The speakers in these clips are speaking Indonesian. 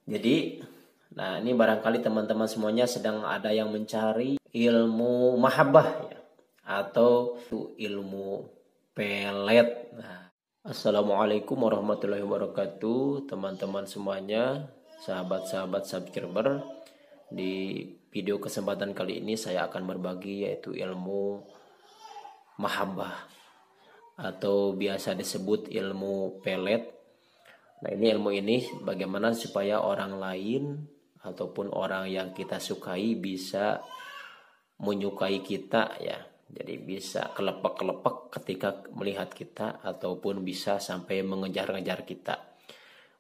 Jadi, nah ini barangkali teman-teman semuanya sedang ada yang mencari ilmu mahabbah ya, atau ilmu pelet. Nah, Assalamualaikum warahmatullahi wabarakatuh, teman-teman semuanya, sahabat-sahabat subscriber. Di video kesempatan kali ini saya akan berbagi yaitu ilmu mahabbah atau biasa disebut ilmu pelet. Nah, ilmu ini bagaimana supaya orang lain ataupun orang yang kita sukai bisa menyukai kita ya. Jadi bisa kelepek-kelepek ketika melihat kita ataupun bisa sampai mengejar-ngejar kita.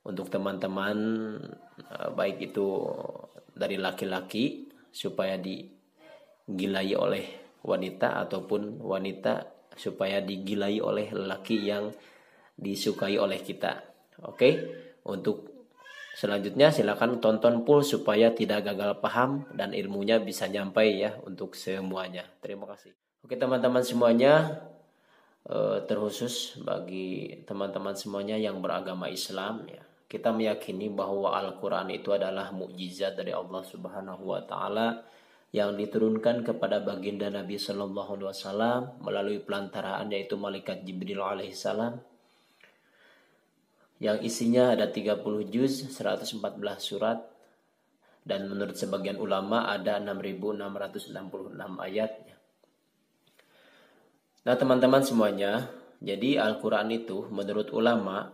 Untuk teman-teman baik itu dari laki-laki supaya digilai oleh wanita ataupun wanita supaya digilai oleh lelaki yang disukai oleh kita. Oke, untuk selanjutnya silakan tonton full supaya tidak gagal paham dan ilmunya bisa nyampai ya untuk semuanya. Terima kasih. Oke teman-teman semuanya, terkhusus bagi teman-teman semuanya yang beragama Islam ya. Kita meyakini bahwa Al-Quran itu adalah mukjizat dari Allah Subhanahu wa Ta'ala yang diturunkan kepada baginda Nabi Sallallahu Alaihi Wasallam melalui pelantaraan yaitu malaikat Jibril alaihissalam, yang isinya ada 30 juz, 114 surat, dan menurut sebagian ulama ada 6.666 ayat. Nah teman-teman semuanya, jadi Al-Quran itu menurut ulama,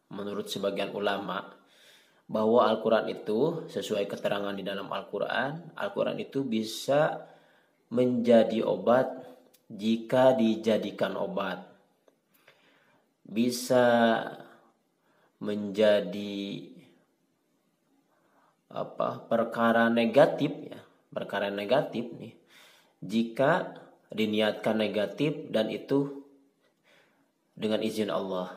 menurut sebagian ulama, bahwa Al-Quran itu sesuai keterangan di dalam Al-Quran, Al-Quran itu bisa menjadi obat jika dijadikan obat. Bisa menjadi perkara negatif ya, perkara negatif nih jika diniatkan negatif dan itu dengan izin Allah.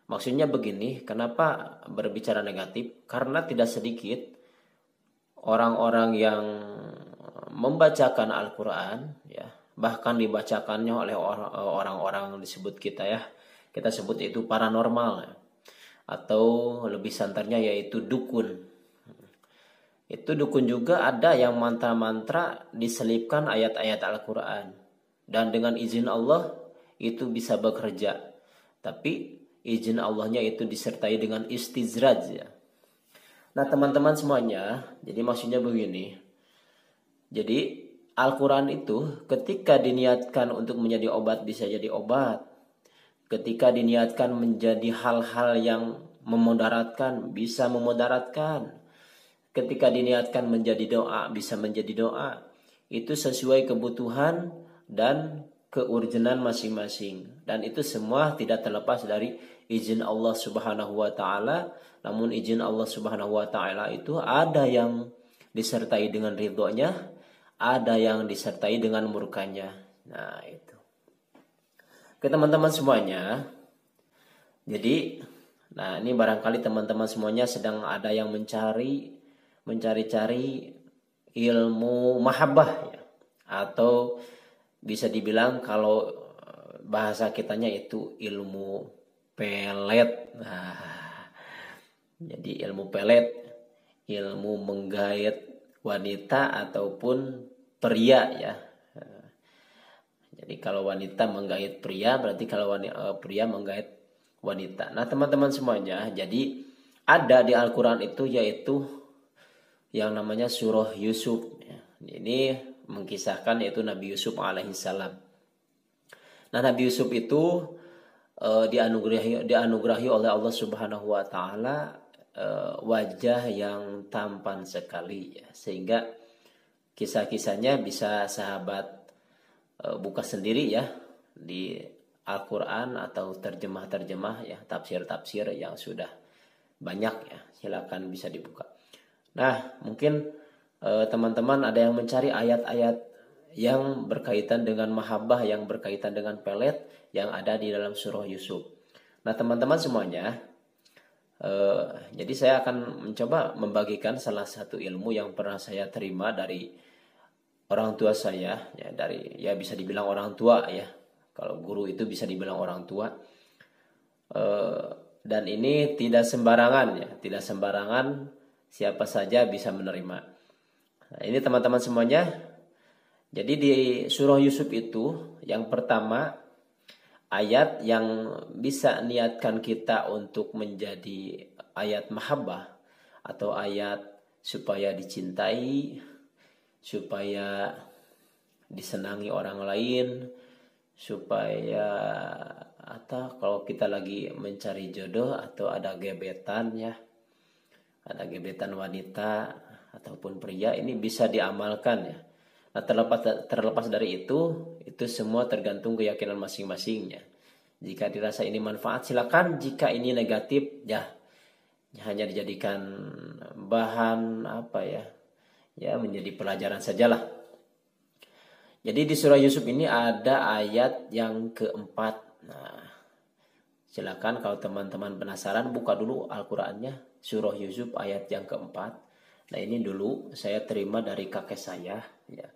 Maksudnya begini, kenapa berbicara negatif? Karena tidak sedikit orang-orang yang membacakan Al-Quran ya, bahkan dibacakannya oleh orang-orang disebut kita sebut itu paranormal atau lebih santarnya yaitu dukun. Itu dukun juga ada yang mantra-mantra diselipkan ayat-ayat Al-Quran dan dengan izin Allah itu bisa bekerja, tapi izin Allahnya itu disertai dengan istizraj ya. Nah teman-teman semuanya, jadi maksudnya begini, jadi Al-Quran itu ketika diniatkan untuk menjadi obat bisa jadi obat. Ketika diniatkan menjadi hal-hal yang memudaratkan, bisa memudaratkan. Ketika diniatkan menjadi doa, bisa menjadi doa. Itu sesuai kebutuhan dan keurgenan masing-masing. Dan itu semua tidak terlepas dari izin Allah Subhanahu wa Ta'ala. Namun izin Allah Subhanahu wa Ta'ala itu ada yang disertai dengan ridhonya, ada yang disertai dengan murkanya. Nah itu. Oke teman-teman semuanya, jadi nah ini barangkali teman-teman semuanya sedang ada yang mencari-cari ilmu mahabbah ya, atau bisa dibilang kalau bahasa kitanya itu ilmu pelet. Nah, jadi ilmu pelet, ilmu menggait wanita ataupun pria ya. Jadi kalau wanita menggait pria, berarti kalau pria menggait wanita. Nah teman-teman semuanya, jadi ada di Al-Quran itu yaitu yang namanya surah Yusuf. Ini mengkisahkan yaitu Nabi Yusuf alaihissalam. Nah Nabi Yusuf itu dianugerahi oleh Allah Subhanahu wa Ta'ala wajah yang tampan sekali ya, sehingga kisah-kisahnya bisa sahabat buka sendiri ya di Al-Quran atau terjemah-terjemah ya, tafsir-tafsir yang sudah banyak ya, silakan bisa dibuka. Nah mungkin teman-teman ada yang mencari ayat-ayat yang berkaitan dengan mahabbah, yang berkaitan dengan pelet yang ada di dalam surah Yusuf. Nah teman-teman semuanya, jadi saya akan mencoba membagikan salah satu ilmu yang pernah saya terima dari orang tua saya ya, dari ya bisa dibilang orang tua ya, kalau guru itu bisa dibilang orang tua. Dan ini tidak sembarangan ya, tidak sembarangan siapa saja bisa menerima. Nah, ini teman-teman semuanya. Jadi di surah Yusuf itu yang pertama ayat yang bisa niatkan kita untuk menjadi ayat mahabbah atau ayat supaya dicintai, supaya disenangi orang lain, supaya atau kalau kita lagi mencari jodoh atau ada gebetan ya, ada gebetan wanita ataupun pria, ini bisa diamalkan ya. Nah, terlepas dari itu semua tergantung keyakinan masing-masingnya. Jika dirasa ini manfaat silakan, jika ini negatif ya hanya dijadikan bahan apa ya, ya menjadi pelajaran sajalah. Jadi di surah Yusuf ini ada ayat yang keempat. Nah, silakan kalau teman-teman penasaran buka dulu Al-Qur'annya, surah Yusuf ayat yang keempat. Nah, ini dulu saya terima dari kakek saya ya.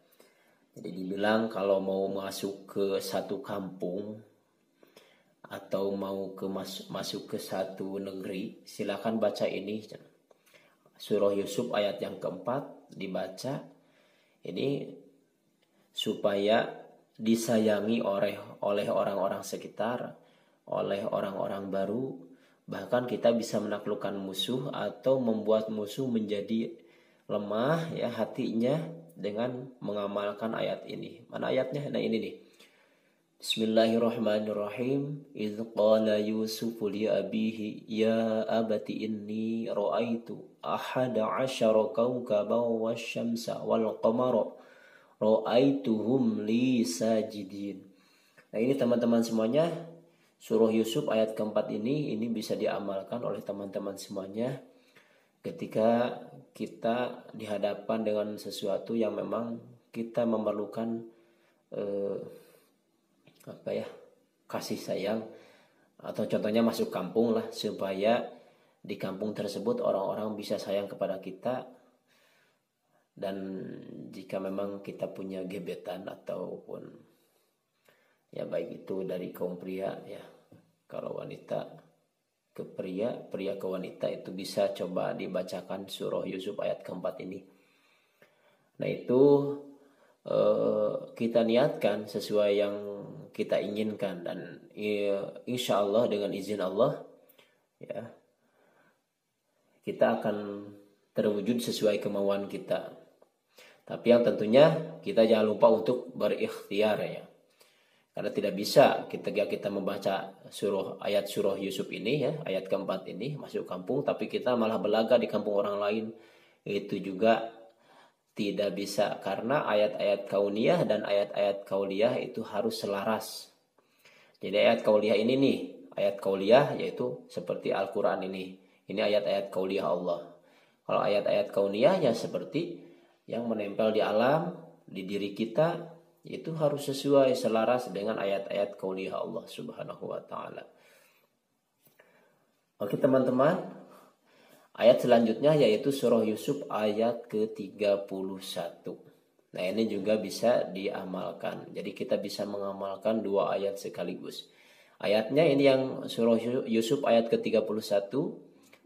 Jadi dibilang kalau mau masuk ke satu kampung atau mau masuk ke satu negeri, silakan baca ini. Surah Yusuf ayat yang keempat dibaca. Ini supaya disayangi oleh orang-orang sekitar, oleh orang-orang baru, bahkan kita bisa menaklukkan musuh atau membuat musuh menjadi lemah ya hatinya dengan mengamalkan ayat ini. Mana ayatnya? Nah ini nih. Bismillahirrahmanirrahim. Idz qala Yusuf li abihi ya abati inni ra'aitu ahada 'asyara kawkaban wasyamsa wal qamara ra'aituhum li sajidin. Nah ini teman-teman semuanya, surah Yusuf ayat keempat ini bisa diamalkan oleh teman-teman semuanya ketika kita dihadapkan dengan sesuatu yang memang kita memerlukan kasih sayang, atau contohnya masuk kampung lah, supaya di kampung tersebut orang-orang bisa sayang kepada kita. Dan jika memang kita punya gebetan ataupun ya baik itu dari kaum pria ya, kalau wanita ke pria, pria ke wanita, itu bisa coba dibacakan surah Yusuf ayat keempat ini. Nah itu kita niatkan sesuai yang kita inginkan, dan insya Allah dengan izin Allah ya kita akan terwujud sesuai kemauan kita. Tapi yang tentunya kita jangan lupa untuk berikhtiar ya. Karena tidak bisa kita membaca ayat surah Yusuf ini ya, ayat keempat ini masuk kampung, tapi kita malah belaga di kampung orang lain. Itu juga tidak bisa, karena ayat-ayat kauniyah dan ayat-ayat kauliyah itu harus selaras. Jadi ayat kauliyah ini nih, ayat kauliyah yaitu seperti Al-Quran ini ayat-ayat kauliyah Allah. Kalau ayat-ayat kauniyah ya seperti yang menempel di alam, di diri kita, itu harus sesuai selaras dengan ayat-ayat kauliyah Allah Subhanahu wa taala. Oke teman-teman, ayat selanjutnya yaitu surah Yusuf ayat ke-31. Nah, ini juga bisa diamalkan. Jadi kita bisa mengamalkan dua ayat sekaligus. Ayatnya ini yang surah Yusuf ayat ke-31.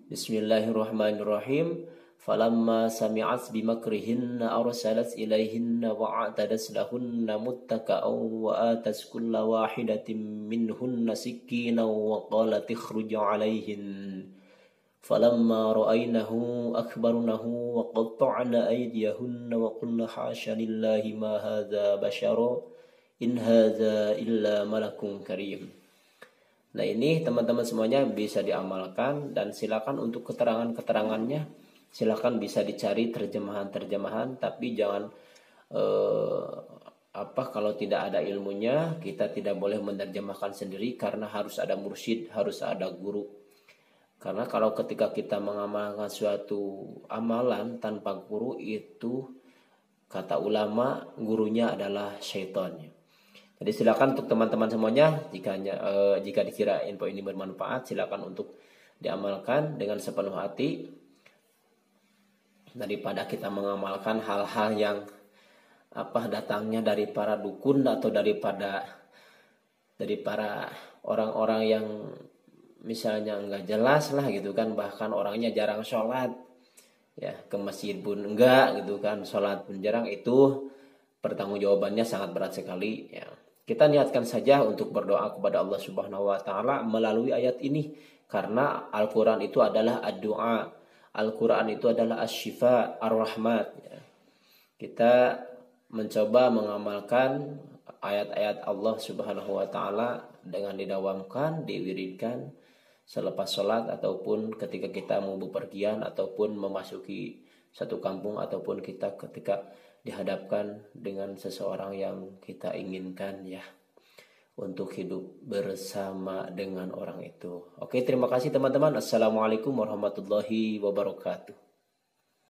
Bismillahirrahmanirrahim. Falamma sami'at bimakrihinna arsalat ilaihinna wa'atadas lahunna muttaka'aw wa atas kulla wahidatin minhunna sikkina wa qalat ikhruj 'alaihin. Falamma ra'aynahu akbarnahu wa qatta'na aydiyahunna wa qulna hasya lillahi ma hadza basyara in hadza illa malakun karim. Nah, ini teman-teman semuanya bisa diamalkan, dan silakan untuk keterangan-keterangannya silakan bisa dicari terjemahan-terjemahan, tapi jangan kalau tidak ada ilmunya kita tidak boleh menerjemahkan sendiri, karena harus ada mursyid, harus ada guru. Karena kalau ketika kita mengamalkan suatu amalan tanpa guru, itu kata ulama gurunya adalah syaitan. Jadi silakan untuk teman-teman semuanya, jika dikira info ini bermanfaat, silakan untuk diamalkan dengan sepenuh hati, daripada kita mengamalkan hal-hal yang datangnya dari para dukun atau dari para orang-orang yang misalnya enggak jelas lah gitu kan, bahkan orangnya jarang sholat, ya ke masjid pun enggak gitu kan, sholat pun jarang, itu pertanggungjawabannya sangat berat sekali ya. Kita niatkan saja untuk berdoa kepada Allah Subhanahu wa taala melalui ayat ini, karena Al-Qur'an itu adalah ad-du'a. Al-Qur'an itu adalah asy-syifa, ar-rahmat ya. Kita mencoba mengamalkan ayat-ayat Allah Subhanahu wa taala dengan didawamkan, diwiridkan selepas sholat ataupun ketika kita mau bepergian ataupun memasuki satu kampung ataupun kita ketika dihadapkan dengan seseorang yang kita inginkan ya, untuk hidup bersama dengan orang itu. Oke, terima kasih teman-teman. Assalamualaikum warahmatullahi wabarakatuh.